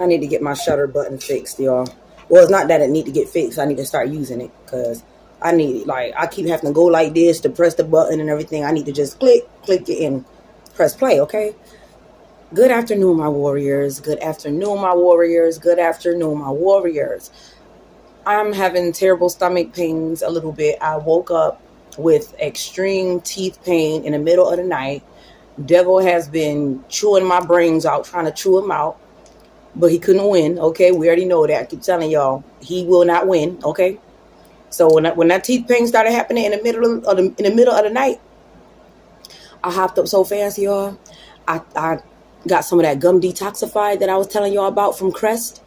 I need to get my shutter button fixed, y'all. Well, it's not that it need to get fixed. I need to start using it because I need, like, I keep having to go like this to press the button and everything. I need to just click it and press play, okay? Good afternoon, my warriors. Good afternoon, my warriors. Good afternoon, my warriors. I'm having terrible stomach pains a little bit. I woke up with extreme teeth pain in the middle of the night. Devil has been chewing my brains out, trying to chew them out. But he couldn't win, okay? We already know that. I keep telling y'all, he will not win, okay? So when that teeth pain started happening in the middle of the night, I hopped up so fast, y'all. I got some of that gum detoxified that I was telling y'all about from Crest,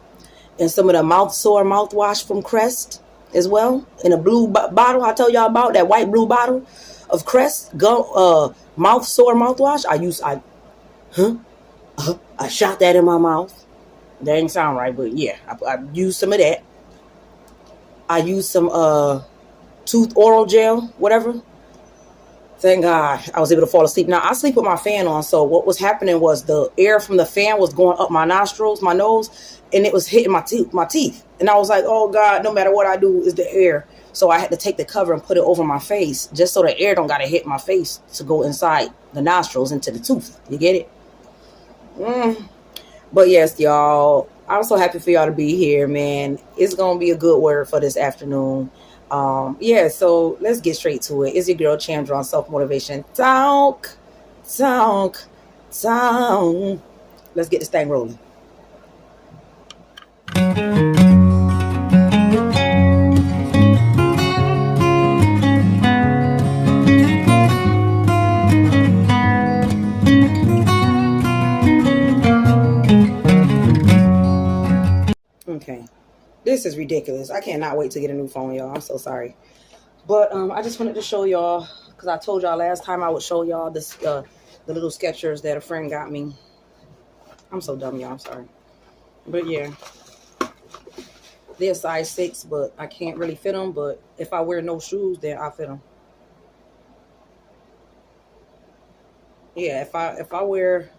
and some of the mouth sore mouthwash from Crest as well. In a blue bottle, I told y'all about that white blue bottle of Crest gum mouth sore mouthwash. I shot that in my mouth. That didn't sound right, but yeah, I used some of that. I used some tooth oral gel, whatever. Thank God I was able to fall asleep. Now, I sleep with my fan on, so what was happening was the air from the fan was going up my nostrils, my nose, and it was hitting my teeth. And I was like, oh God, no matter what I do, is the air. So I had to take the cover and put it over my face just so the air don't got to hit my face to go inside the nostrils into the tooth. You get it? But yes, y'all, I'm so happy for y'all to be here, man. It's going to be a good word for this afternoon. Yeah, so let's get straight to it. It's your girl Chandra on Self-Motivation Talk. Let's get this thing rolling. Okay. This is ridiculous. I cannot wait to get a new phone, y'all. I'm so sorry. But I just wanted to show y'all, because I told y'all last time I would show y'all this the little Skechers that a friend got me. I'm so dumb, y'all. I'm sorry. But yeah. They're size 6, but I can't really fit them. But if I wear no shoes, then I'll fit them. Yeah, if I wear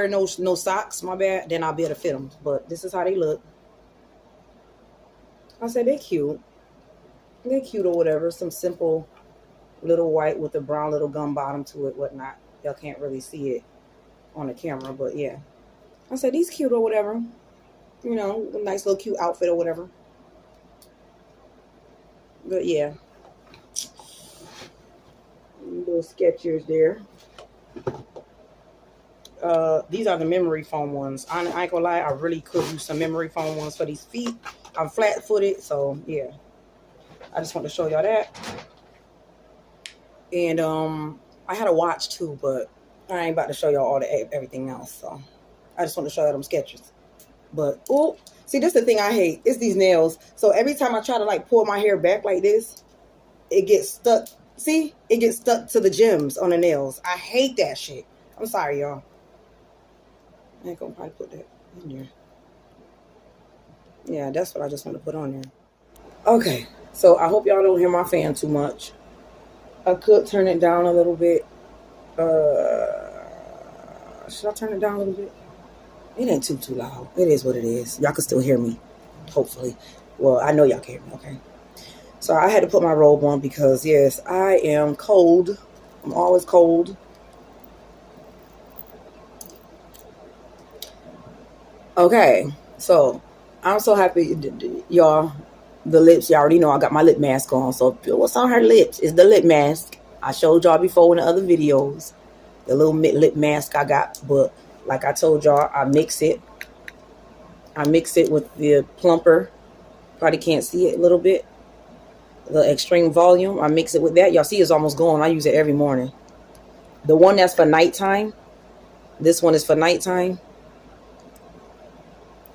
no socks, my bad, then I'll be able to fit them. But this is how they look. I said they're cute. They're cute or whatever. Some simple little white with a brown little gum bottom to it, whatnot. Y'all can't really see it on the camera, but yeah. I said these cute or whatever. You know, a nice little cute outfit or whatever. But yeah. Little Skechers there. These are the memory foam ones. I ain't gonna lie, I really could use some memory foam ones for these feet. I'm flat-footed, so yeah. I just want to show y'all that. And I had a watch too, but I ain't about to show y'all all everything else. So I just want to show y'all them Skechers. But oh, see, this is the thing I hate. It's these nails. So every time I try to like pull my hair back like this, it gets stuck. See, it gets stuck to the gems on the nails. I hate that shit. I'm sorry, y'all. I ain't gonna probably put that in there. Yeah, that's what I just want to put on there. Okay, so I hope y'all don't hear my fan too much. I could turn it down a little bit. Should I turn it down a little bit? It ain't too loud. It is what it is. Y'all can still hear me, hopefully. Well, I know y'all can hear me, okay? So I had to put my robe on because, yes, I am cold. I'm always cold. Okay, so I'm so happy, y'all. The lips, y'all already know I got my lip mask on. So what's on her lips is the lip mask. I showed y'all before in the other videos. The little lip mask I got. But like I told y'all, I mix it. I mix it with the plumper. Probably can't see it a little bit. The extreme volume. I mix it with that. Y'all see it's almost gone. I use it every morning. The one that's for nighttime. This one is for nighttime.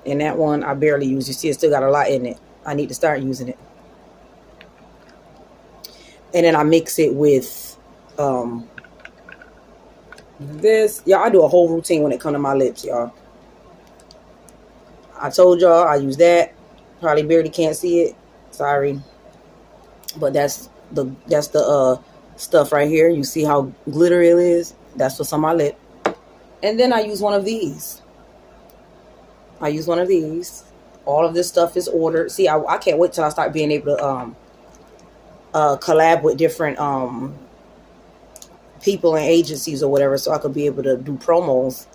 And that one I barely use. You see it still got a lot in it. I need to start using it. And then I mix it with this. Y'all, I do a whole routine when it comes to my lips, y'all. I told y'all I use that. Probably barely can't see it. Sorry. But that's the stuff right here. You see how glittery it is? That's what's on my lip. And then I use one of these. I use one of these. All of this stuff is ordered. See, I can't wait till I start being able to collab with different people and agencies or whatever, so I could be able to do promos.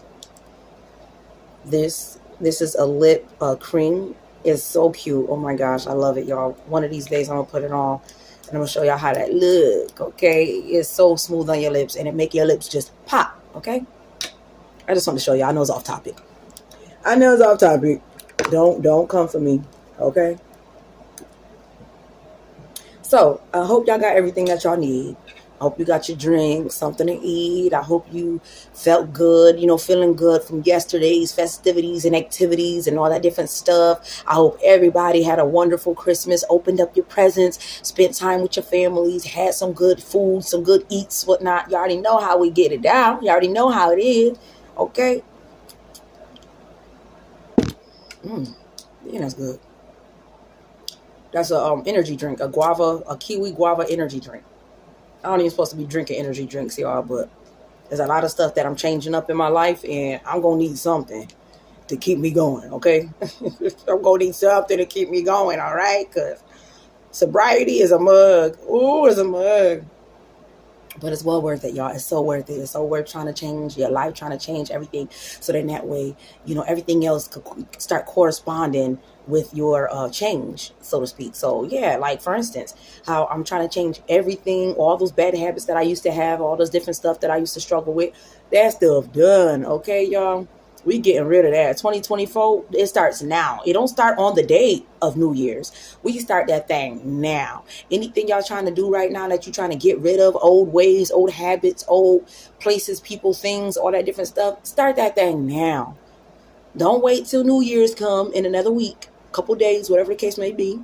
This is a lip cream. It's so cute. Oh my gosh, I love it, y'all. One of these days I'm gonna put it on and I'm gonna show y'all how that look. Okay, it's so smooth on your lips and it make your lips just pop. Okay, I just want to show y'all. I know it's off topic. I know it's off topic. Don't come for me. Okay. So I hope y'all got everything that y'all need. I hope you got your drink, something to eat. I hope you felt good, feeling good from yesterday's festivities and activities and all that different stuff. I hope everybody had a wonderful Christmas, opened up your presents, spent time with your families, had some good food, some good eats, whatnot. You already know how we get it down. You already know how it is. Okay? Yeah, that's good. That's a energy drink, a kiwi guava energy drink. I don't even supposed to be drinking energy drinks, y'all, but there's a lot of stuff that I'm changing up in my life, and I'm going to need something to keep me going, okay? I'm going to need something to keep me going, all right? Because sobriety is a mug. Ooh, it's a mug. But it's well worth it, y'all. It's so worth it. It's so worth trying to change your life, trying to change everything. So then that way, everything else could start corresponding with your change, so to speak. So yeah, like for instance, how I'm trying to change everything, all those bad habits that I used to have, all those different stuff that I used to struggle with. That stuff done. Okay, y'all. We getting rid of that. 2024, it starts now. It don't start on the day of New Year's. We start that thing now. Anything y'all trying to do right now that you're trying to get rid of, old ways, old habits, old places, people, things, all that different stuff, start that thing now. Don't wait till New Year's come in another week, couple days, whatever the case may be.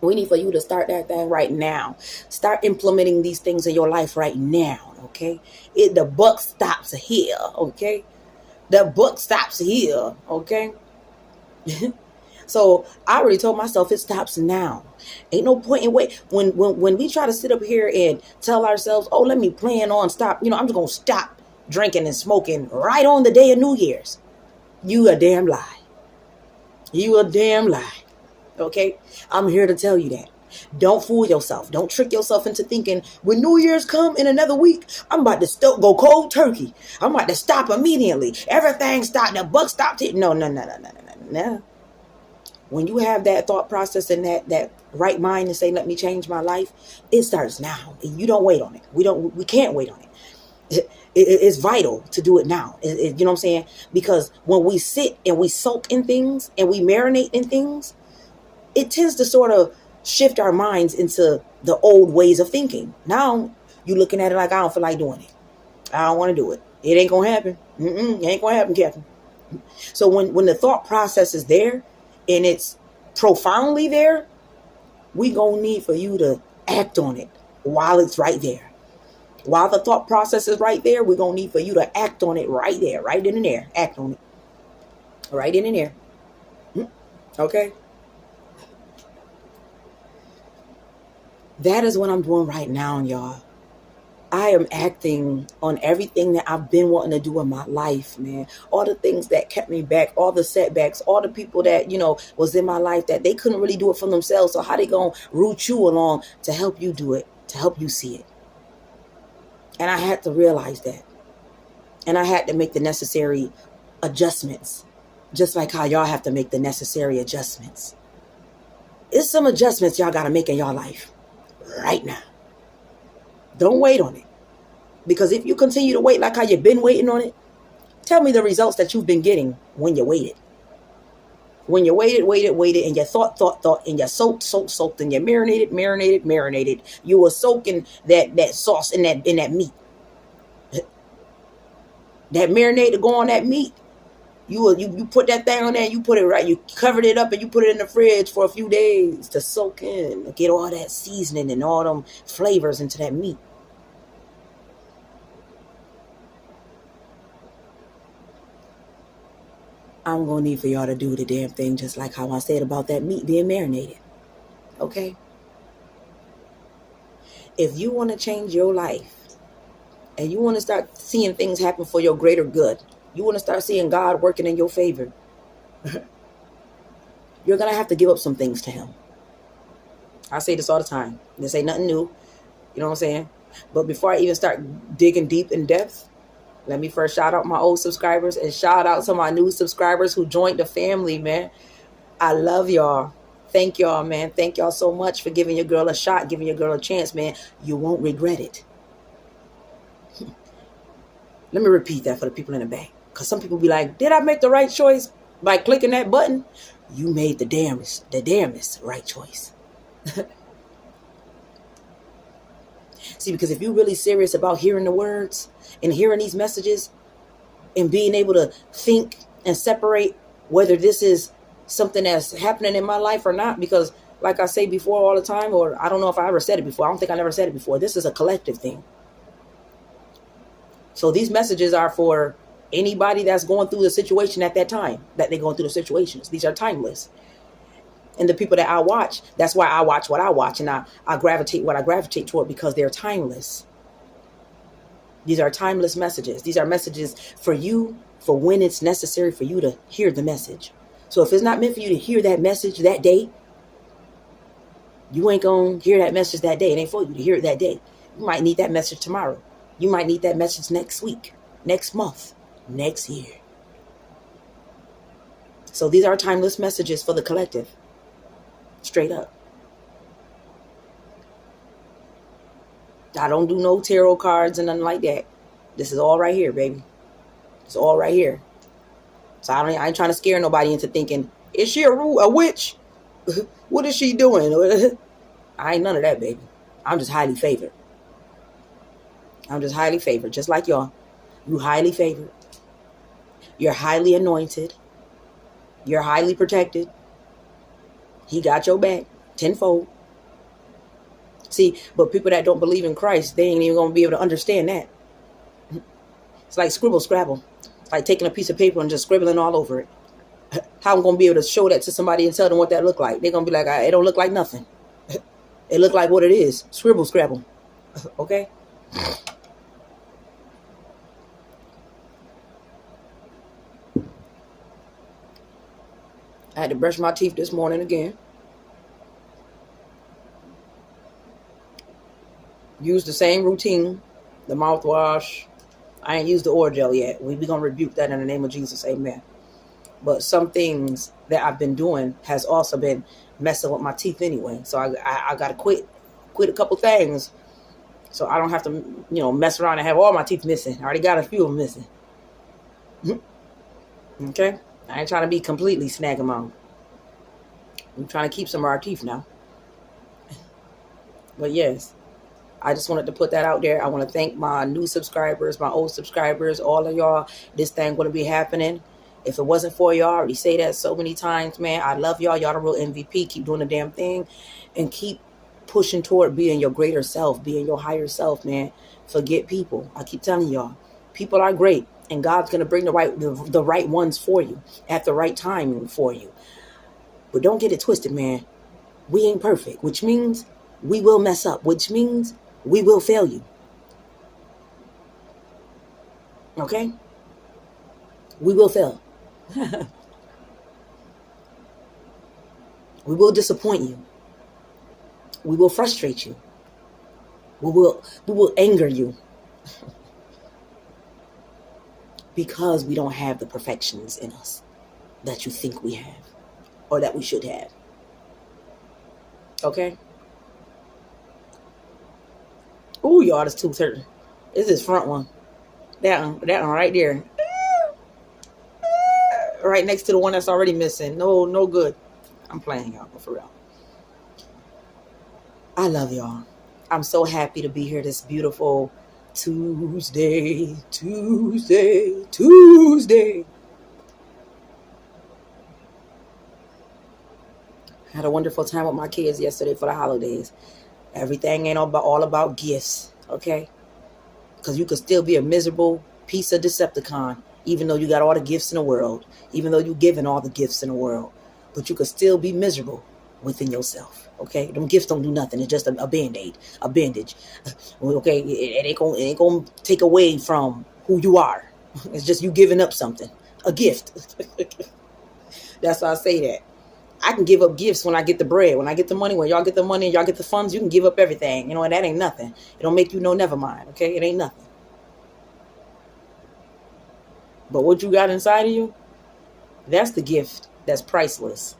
We need for you to start that thing right now. Start implementing these things in your life right now, okay? The buck stops here, okay? The book stops here, okay? So I already told myself it stops now. Ain't no point in wait. When we try to sit up here and tell ourselves, oh, let me plan on stop. I'm just going to stop drinking and smoking right on the day of New Year's. You a damn lie. You a damn lie. Okay? I'm here to tell you that. Don't fool yourself. Don't trick yourself into thinking when New Year's come in another week, I'm about to go cold turkey. I'm about to stop immediately. Everything stopped. The buck stopped it. No. When you have that thought process and that right mind to say, let me change my life, it starts now. You don't wait on it. We can't wait on it. It's vital to do it now. You know what I'm saying? Because when we sit and we soak in things and we marinate in things, it tends to sort of shift our minds into the old ways of thinking. Now you looking at it like, I don't feel like doing it. I don't want to do it. It ain't gonna happen. It ain't gonna happen, Captain. So when the thought process is there and it's profoundly there, we gonna need for you to act on it while it's right there. While the thought process is right there, we're gonna need for you to act on it right there, right in and there. Act on it. Right in and there. Okay? That is what I'm doing right now, y'all. I am acting on everything that I've been wanting to do in my life, man. All the things that kept me back, all the setbacks, all the people that, was in my life that they couldn't really do it for themselves. So how they gonna root you along to help you do it, to help you see it? And I had to realize that. And I had to make the necessary adjustments, just like how y'all have to make the necessary adjustments. It's some adjustments y'all got to make in your life right now. Don't wait on it. Because if you continue to wait like how you've been waiting on it, tell me the results that you've been getting when you waited. When you waited, and you thought, and you soaked, and you marinated. You were soaking that sauce in that meat. That marinade to go on that meat. You put that thing on there, you put it right, you covered it up and you put it in the fridge for a few days to soak in, to get all that seasoning and all them flavors into that meat. I'm going to need for y'all to do the damn thing just like how I said about that meat being marinated. Okay? If you want to change your life and you want to start seeing things happen for your greater good, you want to start seeing God working in your favor, You're going to have to give up some things to him. I say this all the time. This ain't nothing new. You know what I'm saying? But before I even start digging deep in depth, let me first shout out my old subscribers and shout out to my new subscribers who joined the family, man. I love y'all. Thank y'all, man. Thank y'all so much for giving your girl a shot, giving your girl a chance, man. You won't regret it. Let me repeat that for the people in the back. Because some people be like, did I make the right choice by clicking that button? You made the damnest right choice. See, because if you're really serious about hearing the words and hearing these messages and being able to think and separate whether this is something that's happening in my life or not, because like I say before all the time, or I don't know if I ever said it before. I don't think I never said it before. This is a collective thing. So these messages are for anybody that's going through the situation at that time that they're going through the situations. These are timeless. And the people that I watch, that's why I watch what I watch, and I gravitate what I gravitate toward, because they're timeless. These are timeless messages. These are messages for you, for when it's necessary for you to hear the message. So if it's not meant for you to hear that message that day, you ain't going to hear that message that day. It ain't for you to hear it that day. You might need that message tomorrow. You might need that message next week, next month, next year. So these are timeless messages for the collective. Straight up. I don't do no tarot cards and nothing like that. This is all right here, baby. It's all right here. So I ain't trying to scare nobody into thinking, is she a witch? What is she doing? I ain't none of that, baby. I'm just highly favored. I'm just highly favored, just like y'all. You highly favored. You're highly anointed. You're highly protected. He got your back tenfold. See, but people that don't believe in Christ, they ain't even going to be able to understand that. It's like scribble scrabble. It's like taking a piece of paper and just scribbling all over it. How I'm going to be able to show that to somebody and tell them what that look like? They're going to be like, it don't look like nothing. It look like what it is. Scribble scrabble. Okay? I had to brush my teeth this morning again. Use the same routine, the mouthwash. I ain't used the Orajel yet. We going to rebuke that in the name of Jesus. Amen. But some things that I've been doing has also been messing with my teeth anyway. So I got to quit a couple things so I don't have to, mess around and have all my teeth missing. I already got a few of them missing. Okay? I ain't trying to be completely snagging them. I'm trying to keep some of our teeth now. But yes, I just wanted to put that out there. I want to thank my new subscribers, my old subscribers, all of y'all. This thing going to be happening. If it wasn't for y'all, I already say that so many times, man. I love y'all. Y'all the real MVP. Keep doing the damn thing and keep pushing toward being your greater self, being your higher self, man. Forget people. I keep telling y'all, people are great, and God's going to bring the right ones for you at the right time for you. But don't get it twisted, man. We ain't perfect, which means we will mess up, which means we will fail you. Okay? We will fail. We will disappoint you. We will frustrate you. We will anger you. Because we don't have the perfections in us that you think we have or that we should have. Okay? Ooh, y'all, this tooth hurting. It's this front one. That one right there. Right next to the one that's already missing. No good. I'm playing, y'all, but for real. I love y'all. I'm so happy to be here this beautiful Tuesday. Had a wonderful time with my kids yesterday for the holidays. Everything ain't all about gifts, okay? Because you could still be a miserable piece of Decepticon, even though you got all the gifts in the world, even though you're given all the gifts in the world. But you could still be miserable within yourself, okay? Them gifts don't do nothing. It's just a Band-Aid, a bandage, okay? It ain't gonna take away from who you are. It's just you giving up something, a gift. That's why I say that. I can give up gifts when I get the bread, when I get the money, when y'all get the money and y'all get the funds, you can give up everything. You know, and that ain't nothing. It don't make you no never mind, okay? It ain't nothing. But what you got inside of you, that's the gift that's priceless.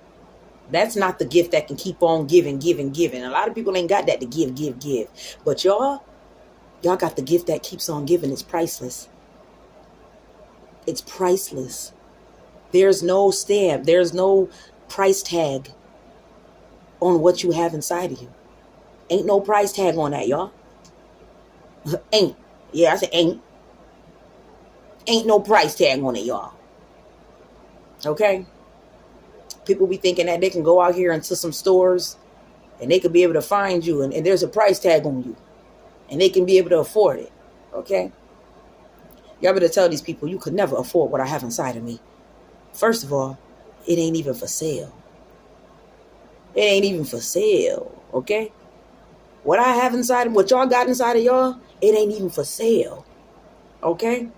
That's not the gift that can keep on giving, giving, giving. A lot of people ain't got that to give, give, give. But y'all got the gift that keeps on giving. It's priceless. It's priceless. There's no stamp. There's no price tag on what you have inside of you. Ain't no price tag on that, y'all. Ain't. Yeah, I said ain't. Ain't no price tag on it, y'all. Okay? People be thinking that they can go out here into some stores and they could be able to find you and there's a price tag on you. And they can be able to afford it. Okay? Y'all better tell these people you could never afford what I have inside of me. First of all, it ain't even for sale. It ain't even for sale. Okay? What I have inside of, what y'all got inside of y'all, it ain't even for sale. Okay?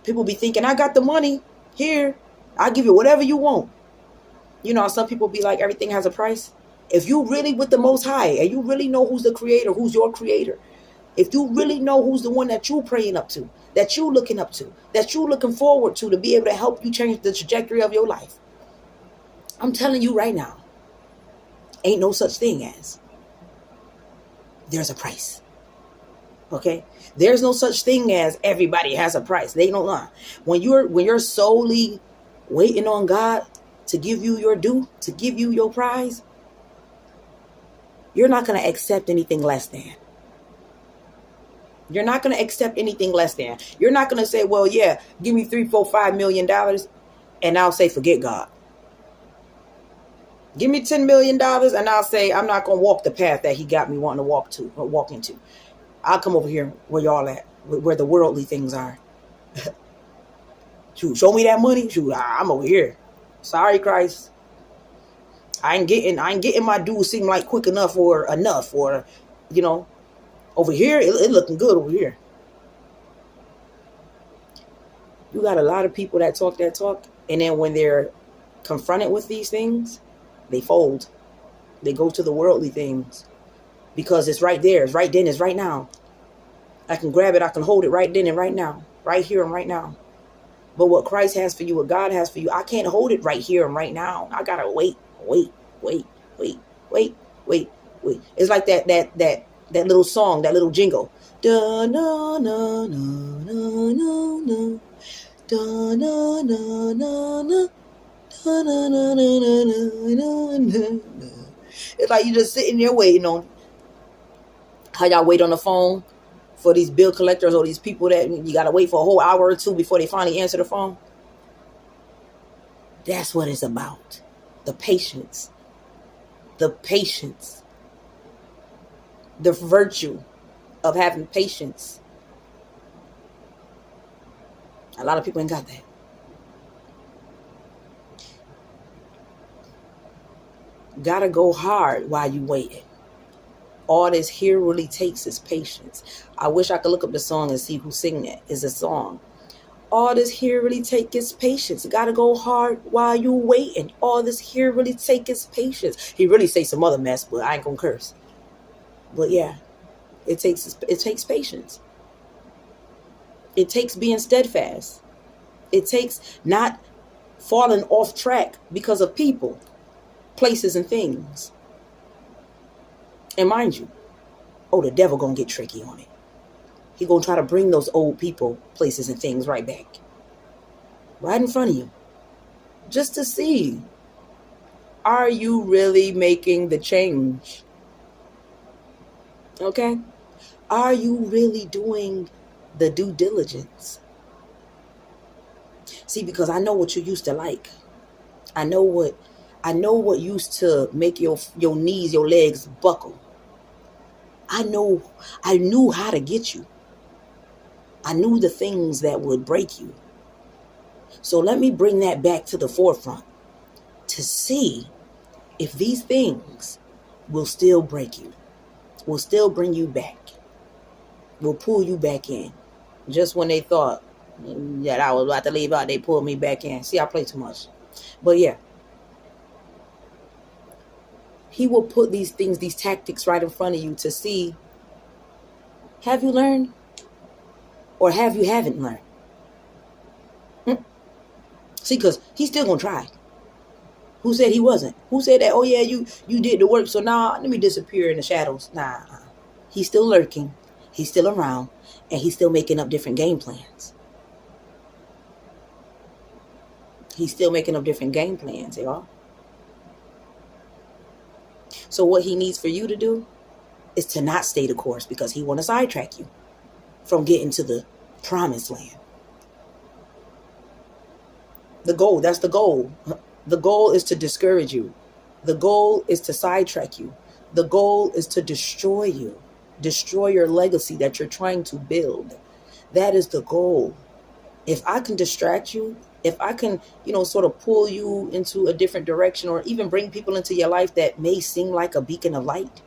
People be thinking, I got the money here. I'll give you whatever you want. You know, some people be like, everything has a price. If you really with the Most High and you really know who's the creator, who's your creator, if you really know who's the one that you praying up to, that you looking up to, that you looking forward to be able to help you change the trajectory of your life, I'm telling you right now, ain't no such thing as there's a price. Okay? There's no such thing as everybody has a price. They don't lie. When you're solely waiting on God to give you your due, to give you your prize, you're not going to accept anything less than. You're not going to accept anything less than. You're not going to say, well, yeah, give me $3, $4, $5 million, and I'll say, forget God. Give me $10 million, and I'll say, I'm not going to walk the path that he got me wanting to walk into. I'll come over here where y'all at, where the worldly things are. Shoot, show me that money. Shoot, I'm over here. Sorry, Christ. I ain't getting my due seem like quick enough, or, you know, over here, it looking good over here. You got a lot of people that talk, and then when they're confronted with these things, they fold. They go to the worldly things because it's right there. It's right then. It's right now. I can grab it. I can hold it right then and right now. Right here and right now. But what Christ has for you, what God has for you, I can't hold it right here and right now. I gotta wait. It's like that little song, that little jingle. Da na na na na na na. Da na na na na. Da na na na na na. It's like you just sitting there waiting on. How y'all wait on the phone for these bill collectors or these people that you gotta wait for a whole hour or two before they finally answer the phone? That's what it's about. The patience. The patience. The virtue of having patience. A lot of people ain't got that. Gotta go hard while you waiting. All this here really takes is patience. I wish I could look up the song and see who sing that. It's a song. All this here really take is patience. Gotta go hard while you waiting. All this here really take is patience. He really say some other mess, but I ain't gonna curse. But yeah, it takes patience. It takes being steadfast. It takes not falling off track because of people, places, and things. And mind you, the devil gonna get tricky on it. He gonna try to bring those old people, places, and things right back. Right in front of you. Just to see, are you really making the change? Okay? Are you really doing the due diligence? See, because I know what you used to like. I know what used to make your knees, your legs buckle. I knew how to get you. I knew the things that would break you. So let me bring that back to the forefront to see if these things will still break you, will still bring you back, will pull you back in. Just when they thought that I was about to leave out, they pulled me back in. See, I play too much. But yeah, He will put these things, these tactics right in front of you to see, have you learned or haven't learned? See, because he's still going to try. Who said he wasn't? Who said that, oh yeah, you did the work, so now let me disappear in the shadows? Nah. He's still lurking. He's still around. And he's still making up different game plans. He's still making up different game plans, y'all. So what he needs for you to do is to not stay the course, because he want to sidetrack you from getting to the promised land. The goal, that's the goal. The goal is to discourage you. The goal is to sidetrack you. The goal is to destroy you. Destroy your legacy that you're trying to build. That is the goal. If I can distract you, if I can, sort of pull you into a different direction, or even bring people into your life that may seem like a beacon of light,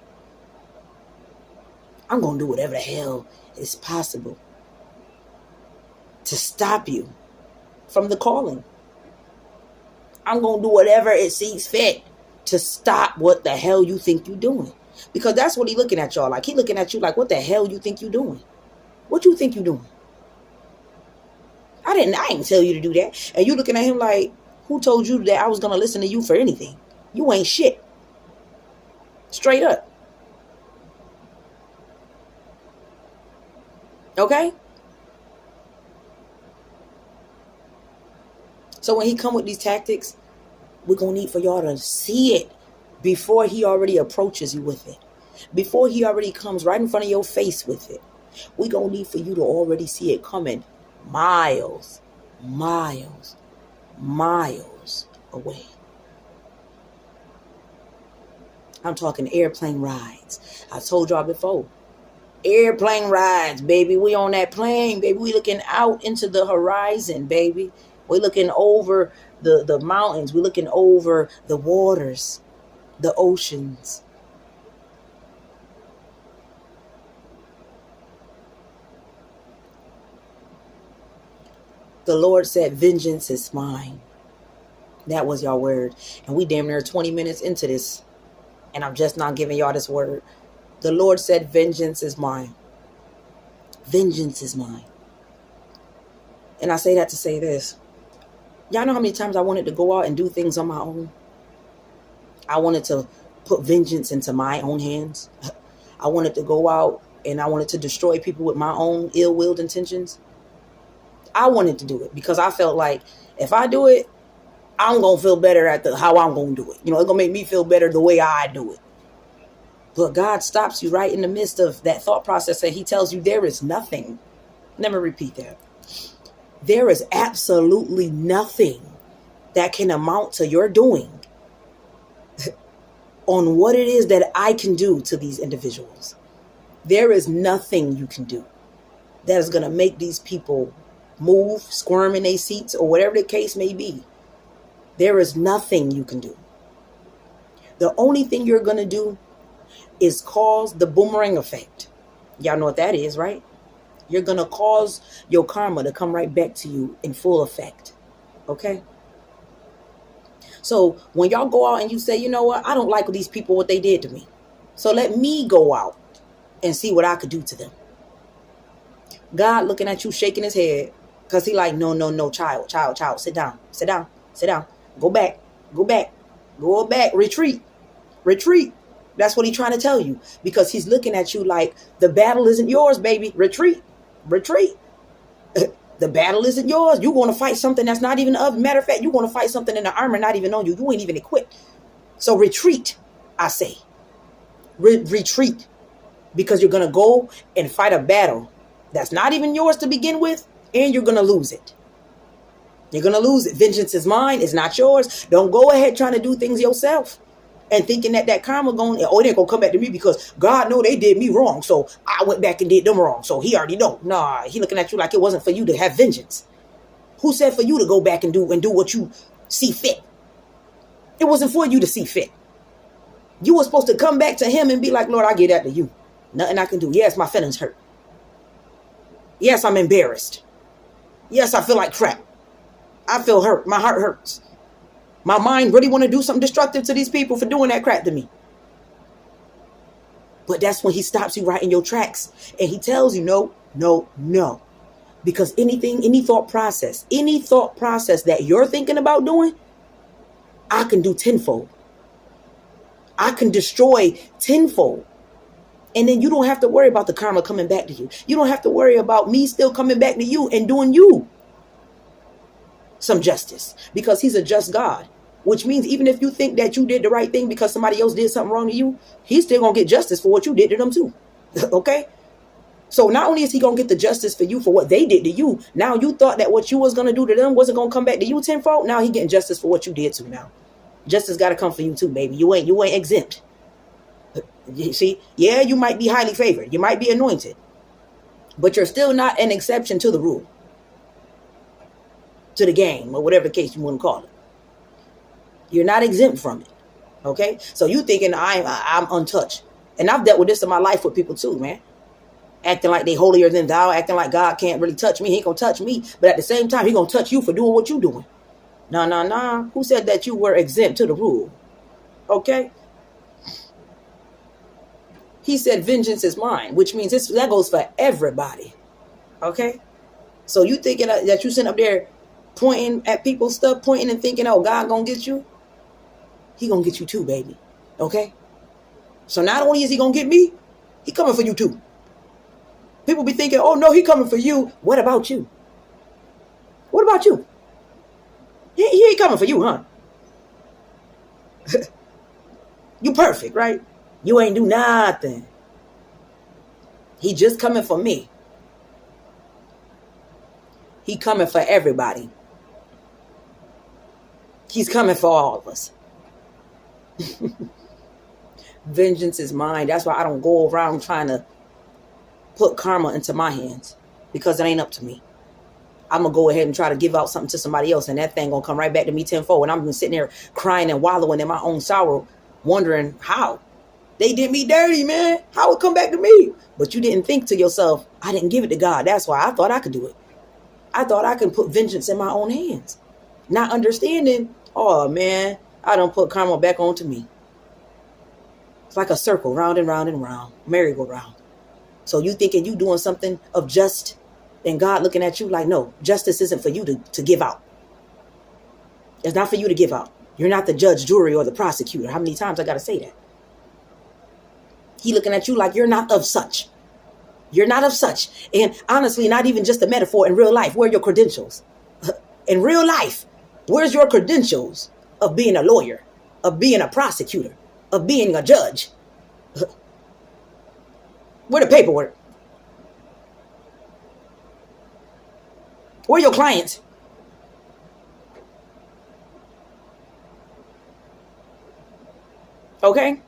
I'm going to do whatever the hell is possible to stop you from the calling. I'm going to do whatever it sees fit to stop what the hell you think you're doing. Because that's what he looking at y'all like. He looking at you like, what the hell you think you're doing? What you think you're doing? I didn't tell you to do that. And you looking at him like, who told you that I was going to listen to you for anything? You ain't shit. Straight up. Okay? So when he come with these tactics, we're going to need for y'all to see it before he already approaches you with it. Before he already comes right in front of your face with it. We're going to need for you to already see it coming miles away. I'm talking airplane rides. I told y'all before. Airplane rides, baby. We on that plane, baby. We looking out into the horizon, baby. We're looking over the mountains. We're looking over the waters, the oceans. The Lord said, vengeance is mine. That was y'all word. And we damn near 20 minutes into this. And I'm just not giving y'all this word. The Lord said, vengeance is mine. Vengeance is mine. And I say that to say this. Y'all know how many times I wanted to go out and do things on my own? I wanted to put vengeance into my own hands. I wanted to go out and I wanted to destroy people with my own ill-willed intentions. I wanted to do it because I felt like if I do it, I'm going to feel better at how I'm going to do it. It's going to make me feel better the way I do it. But God stops you right in the midst of that thought process and he tells you there is nothing. Let me repeat that. There is absolutely nothing that can amount to your doing on what it is that I can do to these individuals. There is nothing you can do that is going to make these people move, squirm in their seats, or whatever the case may be. There is nothing you can do. The only thing you're going to do is cause the boomerang effect. Y'all know what that is, right? You're going to cause your karma to come right back to you in full effect. Okay? So when y'all go out and you say, you know what? I don't like these people, what they did to me. So let me go out and see what I could do to them. God looking at you, shaking his head. Because he like, no, child, sit down. Go back, retreat. That's what he's trying to tell you. Because he's looking at you like, the battle isn't yours, baby. Retreat. The battle isn't yours. You're going to fight something that's not even of. Matter of fact, you're going to fight something in the armor not even on you. You ain't even equipped. So retreat, I say. Retreat. Because you're going to go and fight a battle that's not even yours to begin with. And you're going to lose it. You're going to lose it. Vengeance is mine. It's not yours. Don't go ahead trying to do things yourself. And thinking that karma going, it ain't going to come back to me because God know they did me wrong. So I went back and did them wrong. So he already know. Nah, he looking at you like it wasn't for you to have vengeance. Who said for you to go back and do what you see fit? It wasn't for you to see fit. You were supposed to come back to him and be like, Lord, I give that to you. Nothing I can do. Yes, my feelings hurt. Yes, I'm embarrassed. Yes, I feel like crap. I feel hurt. My heart hurts. My mind really want to do something destructive to these people for doing that crap to me. But that's when he stops you right in your tracks. And he tells you, no, no, no. Because any thought process that you're thinking about doing, I can do tenfold. I can destroy tenfold. And then you don't have to worry about the karma coming back to you. You don't have to worry about me still coming back to you and doing you some justice, because he's a just God, which means even if you think that you did the right thing because somebody else did something wrong to you, he's still going to get justice for what you did to them too. Okay? So not only is he going to get the justice for you for what they did to you, now you thought that what you was going to do to them wasn't going to come back to you tenfold. Now he getting justice for what you did to now. Justice got to come for you too, baby. You ain't exempt. You see? Yeah, you might be highly favored. You might be anointed. But you're still not an exception to the rule. To the game, or whatever case you want to call it. You're not exempt from it. Okay? So you thinking I'm untouched. And I've dealt with this in my life with people too, man. Acting like they holier than thou, acting like God can't really touch me. He ain't gonna touch me. But at the same time, he gonna touch you for doing what you doing. Nah. Who said that you were exempt to the rule? Okay? He said vengeance is mine, which means that goes for everybody. Okay? So you thinking that you sitting up there pointing at people's stuff, pointing and thinking, oh, God gonna get you? He gonna get you too, baby. Okay? So not only is he gonna get me, he coming for you too. People be thinking, oh no, he coming for you. What about you? What about you? He ain't coming for you, huh? You perfect, right? You ain't do nothing. He just coming for me. He coming for everybody. He's coming for all of us. Vengeance is mine. That's why I don't go around trying to put karma into my hands, because it ain't up to me. I'm going to go ahead and try to give out something to somebody else, and that thing going to come right back to me tenfold. And I'm going to sitting there crying and wallowing in my own sorrow, wondering how. They did me dirty, man. How it come back to me? But you didn't think to yourself, I didn't give it to God. That's why I thought I could do it. I thought I could put vengeance in my own hands. Not understanding, oh man, I don't put karma back onto me. It's like a circle, round and round and round, merry-go-round. So you thinking you doing something of just, and God looking at you like, no, justice isn't for you to give out. It's not for you to give out. You're not the judge, jury, or the prosecutor. How many times I got to say that? He looking at you like you're not of such. You're not of such. And honestly, not even just a metaphor. In real life, where are your credentials? In real life, where's your credentials of being a lawyer, of being a prosecutor, of being a judge? Where the paperwork? Where are your clients? Okay?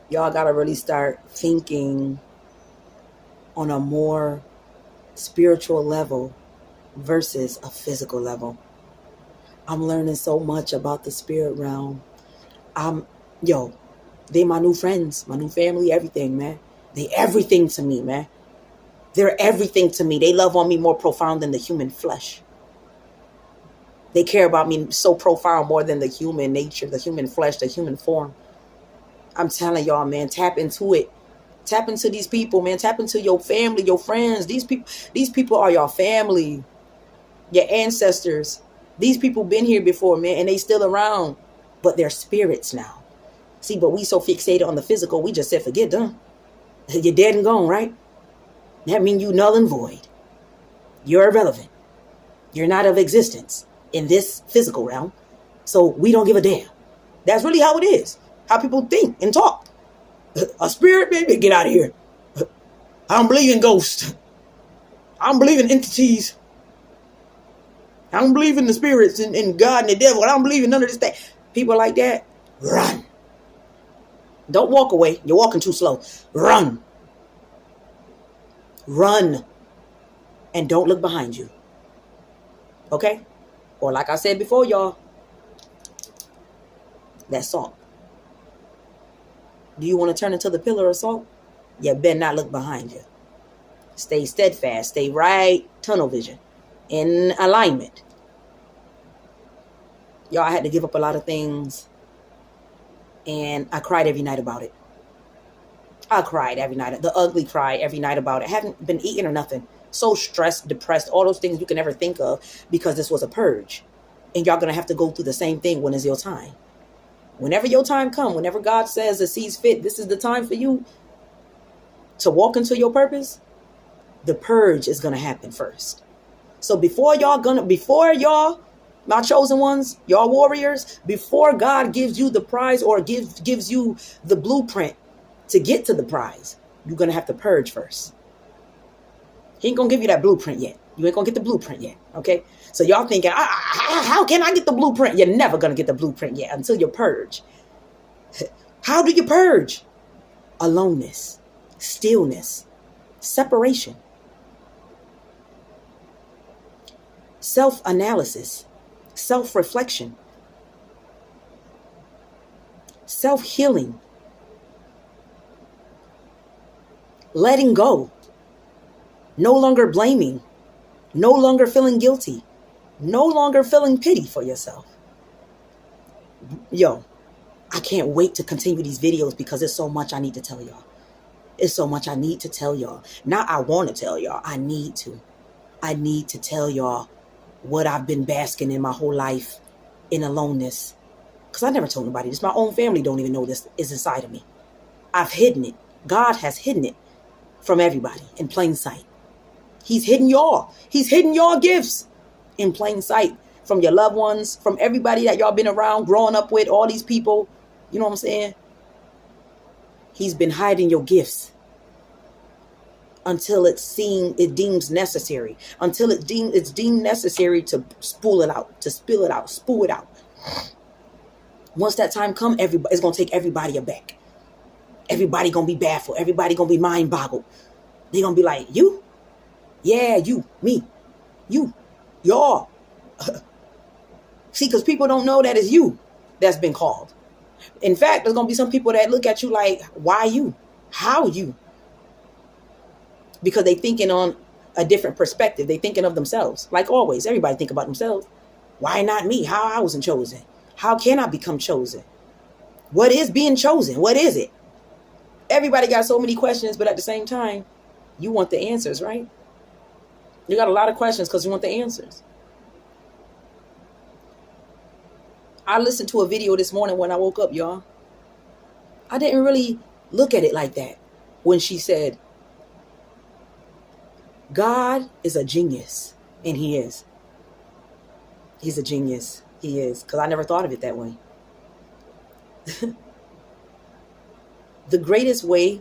Y'all got to really start thinking on a more spiritual level versus a physical level. I'm learning so much about the spirit realm. They my new friends, my new family, everything, man. They everything to me, man. They're everything to me. They love on me more profound than the human flesh. They care about me so profound more than the human nature, the human flesh, the human form. I'm telling y'all, man, tap into it. Tap into these people, man. Tap into your family, your friends. These people are your family, your ancestors. These people been here before, man, and they still around, but they're spirits now. See, but we so fixated on the physical, we just said, forget them. You're dead and gone, right? That means you null and void. You're irrelevant. You're not of existence in this physical realm. So we don't give a damn. That's really how it is. How people think and talk. A spirit, baby, get out of here. I don't believe in ghosts. I don't believe in entities. I don't believe in the spirits and God and the devil. I don't believe in none of this thing. People like that, run. Don't walk away. You're walking too slow. Run. Run. And don't look behind you. Okay? Or like I said before, y'all, that's salt. Do you want to turn into the pillar of salt? You better not look behind you. Stay steadfast. Stay right. Tunnel vision. In alignment. Y'all, I had to give up a lot of things And I cried every night about it. I cried every night. The ugly cry every night about it. I haven't been eating or nothing. So stressed, depressed, all those things you can never think of, because this was a purge. And y'all going to have to go through the same thing when it's your time. Whenever your time comes, whenever God says or sees fit, this is the time for you to walk into your purpose, the purge is going to happen first. So before y'all, my chosen ones, y'all warriors, before God gives you the prize or gives you the blueprint to get to the prize, you're going to have to purge first. He ain't going to give you that blueprint yet. You ain't going to get the blueprint yet. Okay. So y'all thinking, how can I get the blueprint? You're never going to get the blueprint yet until you purge. How do you purge? Aloneness, stillness, separation, self-analysis, self-reflection, self-healing, letting go, no longer blaming, no longer feeling guilty, no longer feeling pity for yourself. Yo, I can't wait to continue these videos because there's so much I need to tell y'all. It's so much I need to tell y'all. Not I want to tell y'all. I need to. I need to tell y'all what I've been basking in my whole life in aloneness. Because I never told nobody this. My own family don't even know this is inside of me. I've hidden it. God has hidden it from everybody in plain sight. He's hidden y'all. He's hidden your gifts in plain sight from your loved ones, from everybody that y'all been around, growing up with, all these people. You know what I'm saying? He's been hiding your gifts until it deems necessary, until it's deemed necessary to spill it out. Once that time comes, it's going to take everybody aback. Everybody going to be baffled. Everybody going to be mind boggled. They're going to be like, you? Yeah, you, me, you, y'all. See, because people don't know that it's you that's been called. In fact, there's going to be some people that look at you like, why you? How you? Because they thinking on a different perspective. They thinking of themselves. Like always, everybody think about themselves. Why not me? How I wasn't chosen? How can I become chosen? What is being chosen? What is it? Everybody got so many questions, but at the same time, you want the answers, right? You got a lot of questions because you want the answers. I listened to a video this morning when I woke up, y'all. I didn't really look at it like that when she said, God is a genius. And he is. He's a genius. He is. Because I never thought of it that way. The greatest way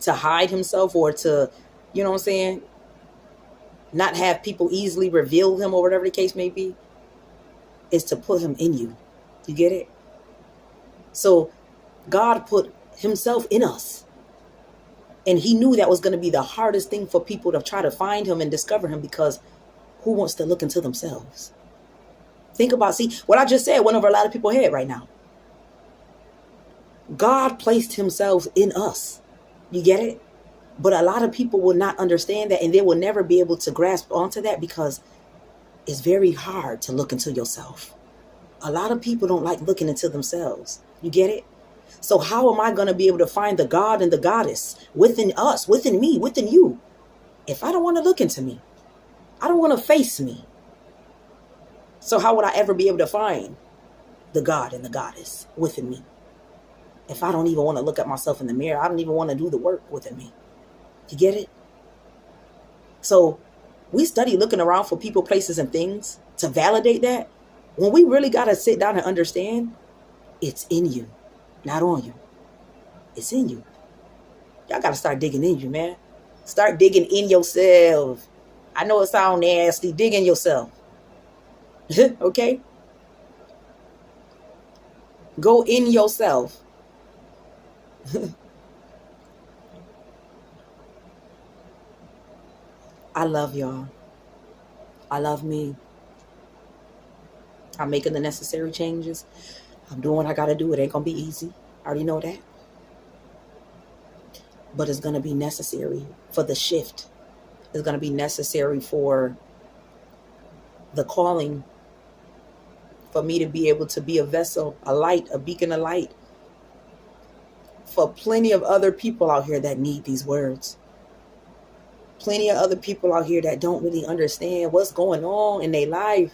to hide himself or to, you know what I'm saying, not have people easily reveal him or whatever the case may be, is to put him in you. You get it? So God put himself in us. And he knew that was going to be the hardest thing for people to try to find him and discover him, because who wants to look into themselves? Think about, see, what I just said went over a lot of people's head right now. God placed himself in us. You get it? But a lot of people will not understand that, and they will never be able to grasp onto that because it's very hard to look into yourself. A lot of people don't like looking into themselves. You get it? So how am I going to be able to find the God and the goddess within us, within me, within you, if I don't want to look into me? I don't want to face me. So how would I ever be able to find the God and the goddess within me if I don't even want to look at myself in the mirror? I don't even want to do the work within me. You get it? So we study looking around for people, places, and things to validate that, when we really got to sit down and understand it's in you, not on you. It's in you. Y'all got to start digging in you, man. Start digging in yourself. I know it sounds nasty. Dig in yourself. Okay? Go in yourself. I love y'all. I love me. I'm making the necessary changes. I'm doing what I got to do. It ain't going to be easy. I already know that. But it's going to be necessary for the shift. It's going to be necessary for the calling for me to be able to be a vessel, a light, a beacon of light for plenty of other people out here that need these words. Plenty of other people out here that don't really understand what's going on in their life,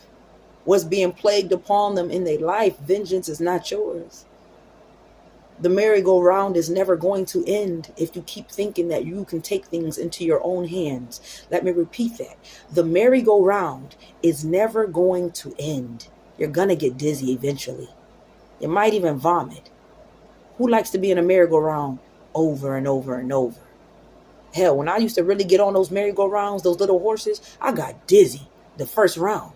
what's being plagued upon them in their life. Vengeance is not yours. The merry-go-round is never going to end if you keep thinking that you can take things into your own hands. Let me repeat that. The merry-go-round is never going to end. You're going to get dizzy eventually. You might even vomit. Who likes to be in a merry-go-round over and over and over? Hell, when I used to really get on those merry-go-rounds, those little horses, I got dizzy the first round.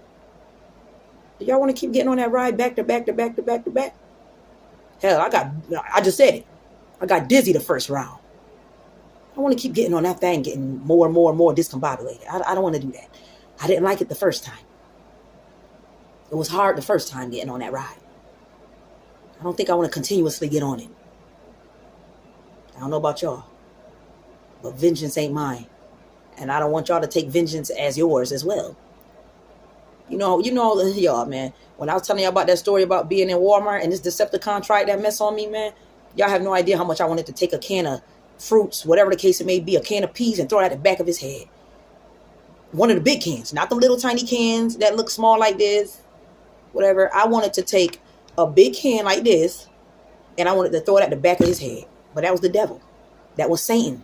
Do y'all want to keep getting on that ride back to back to back to back to back? Hell, I just said it. I got dizzy the first round. I want to keep getting on that thing, getting more and more and more discombobulated. I don't want to do that. I didn't like it the first time. It was hard the first time getting on that ride. I don't think I want to continuously get on it. I don't know about y'all, but vengeance ain't mine. And I don't want y'all to take vengeance as yours as well. You know, y'all, man, when I was telling y'all about that story about being in Walmart and this Decepticon tried that mess on me, man, y'all have no idea how much I wanted to take a can of fruits, whatever the case it may be, a can of peas, and throw it at the back of his head. One of the big cans, not the little tiny cans that look small like this, whatever. I wanted to take a big can like this, and I wanted to throw it at the back of his head. But that was the devil. That was Satan.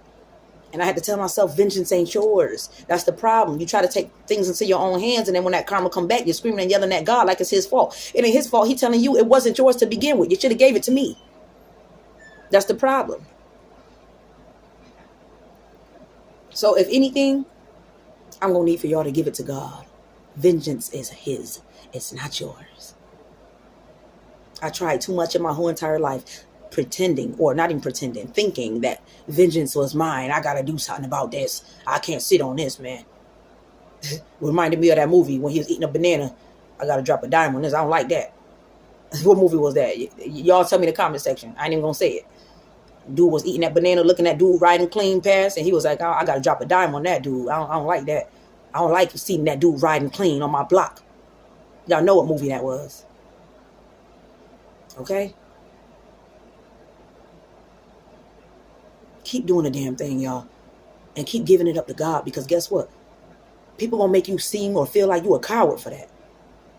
And I had to tell myself, vengeance ain't yours. That's the problem. You try to take things into your own hands, and then when that karma come back, you're screaming and yelling at God like it's his fault. It ain't his fault. He's telling you it wasn't yours to begin with. You should have gave it to me. That's the problem. So if anything, I'm going to need for y'all to give it to God. Vengeance is his. It's not yours. I tried too much in my whole entire life pretending, or not even pretending, thinking that vengeance was mine. I gotta do something about this. I can't sit on this, man. Reminded me of that movie when he was eating a banana. I gotta drop a dime on this. I don't like that. What movie was that? Y'all tell me in the comment section. I ain't even gonna say it. Dude was eating that banana, looking at dude riding clean past, and he was like, I gotta drop a dime on that dude. I don't like that. I don't like seeing that dude riding clean on my block. Y'all know what movie that was. Okay? Keep doing the damn thing, y'all. And keep giving it up to God, because guess what? People gonna make you seem or feel like you a coward for that.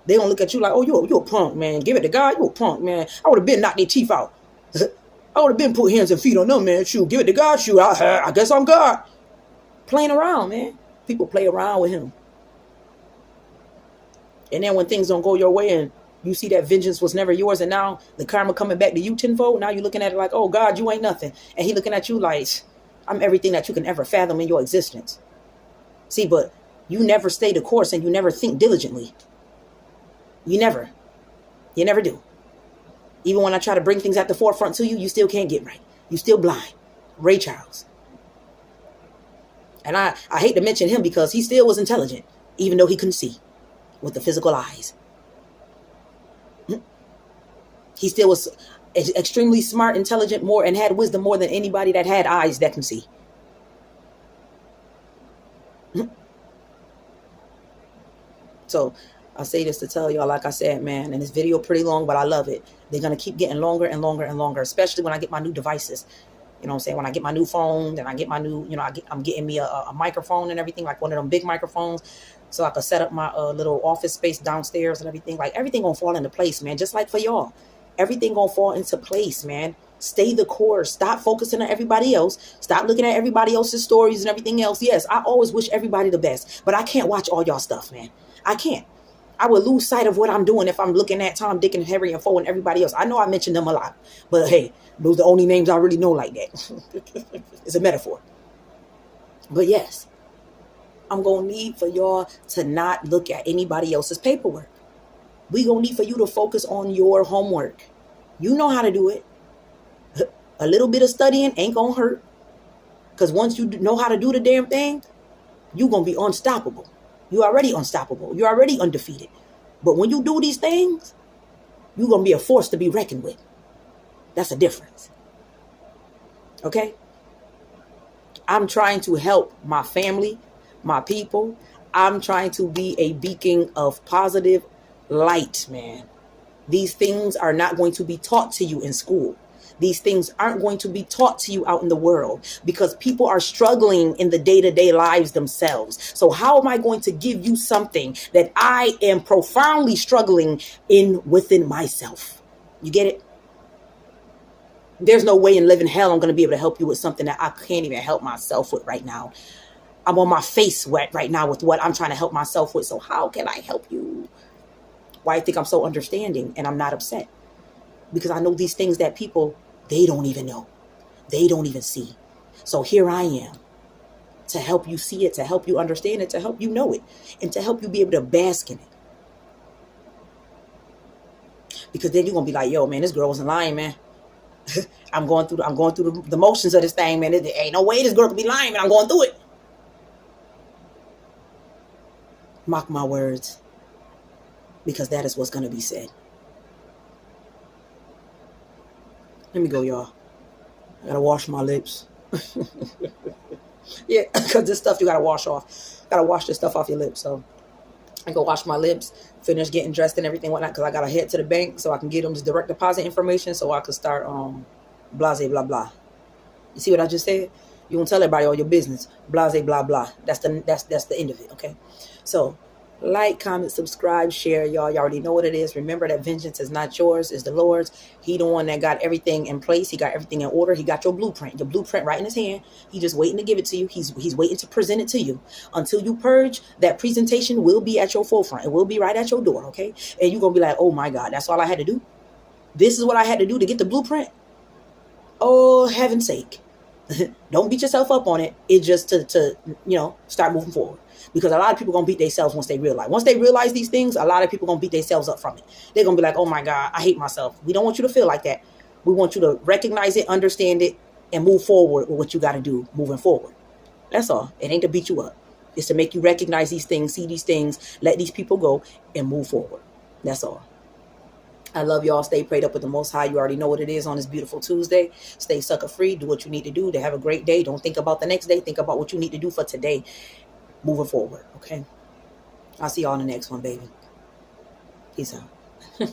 They gonna look at you like, oh, you a punk, man. Give it to God, you a punk, man. I would have been knocked their teeth out. I would have been put hands and feet on them, man. Shoot, give it to God, shoot. I guess I'm God. Playing around, man. People play around with him. And then when things don't go your way and you see that vengeance was never yours, and now the karma coming back to you tenfold, now you're looking at it like, oh, God, you ain't nothing. And he looking at you like, I'm everything that you can ever fathom in your existence. See, but you never stay the course, and you never think diligently. You never do. Even when I try to bring things at the forefront to you, you still can't get right. You still blind. Ray Charles. And I hate to mention him because he still was intelligent, even though he couldn't see with the physical eyes. He still was extremely smart, intelligent, more, and had wisdom more than anybody that had eyes that can see. So I say this to tell y'all, like I said, man, and this video pretty long, but I love it. They're going to keep getting longer and longer and longer, especially when I get my new devices. You know what I'm saying? When I get my new phone, and I get my new, I'm getting me a microphone and everything, like one of them big microphones, so I could set up my little office space downstairs and everything. Like, everything going to fall into place, man, just like for y'all. Everything going to fall into place, man. Stay the course. Stop focusing on everybody else. Stop looking at everybody else's stories and everything else. Yes, I always wish everybody the best, but I can't watch all y'all stuff, man. I can't. I would lose sight of what I'm doing if I'm looking at Tom, Dick, and Harry, and Foe, and everybody else. I know I mentioned them a lot, but hey, those are the only names I really know like that. It's a metaphor. But yes, I'm going to need for y'all to not look at anybody else's paperwork. We going to need for you to focus on your homework. You know how to do it. A little bit of studying ain't going to hurt. Because once you know how to do the damn thing, you're going to be unstoppable. You're already unstoppable. You're already undefeated. But when you do these things, you're going to be a force to be reckoned with. That's the difference. Okay? I'm trying to help my family, my people. I'm trying to be a beacon of positive light, man. These things are not going to be taught to you in school. These things aren't going to be taught to you out in the world because people are struggling in the day-to-day lives themselves. So how am I going to give you something that I am profoundly struggling in within myself? You get it? There's no way in living hell I'm going to be able to help you with something that I can't even help myself with right now. I'm on my face wet right now with what I'm trying to help myself with. So how can I help you? Why I think I'm so understanding and I'm not upset? Because I know these things that people, they don't even know. They don't even see. So here I am to help you see it, to help you understand it, to help you know it, and to help you be able to bask in it. Because then you're going to be like, yo, man, this girl wasn't lying, man. I'm going through the motions of this thing, man. There ain't no way this girl could be lying, man. I'm going through it. Mark my words, because that is what's going to be said. Let me go, y'all. I got to wash my lips. Yeah, because this stuff you got to wash off. Got to wash this stuff off your lips. So I go wash my lips, finish getting dressed and everything, whatnot, because I got to head to the bank so I can get them this direct deposit information so I can start blase, blah, blah. You see what I just said? You won't tell everybody all your business. Blase, blah, blah. That's the end of it, okay? So like, comment, subscribe, share, y'all. You already know what it is. Remember that vengeance is not yours, it's the Lord's. He the one that got everything in place. He got everything in order. He got your blueprint right in his hand. He just waiting to give it to you. He's waiting to present it to you. Until you purge, that presentation will be at your forefront. It will be right at your door, okay? And you're going to be like, oh my God, that's all I had to do? This is what I had to do to get the blueprint? Oh, heaven's sake. Don't beat yourself up on it. It's just to start moving forward. Because a lot of people going to beat themselves once they realize. Once they realize these things, a lot of people going to beat themselves up from it. They're going to be like, oh my God, I hate myself. We don't want you to feel like that. We want you to recognize it, understand it, and move forward with what you got to do moving forward. That's all. It ain't to beat you up. It's to make you recognize these things, see these things, let these people go, and move forward. That's all. I love y'all. Stay prayed up with the Most High. You already know what it is on this beautiful Tuesday. Stay sucker free. Do what you need to do to have a great day. Don't think about the next day. Think about what you need to do for today. Moving forward, okay? I'll see y'all in the next one, baby. Peace out.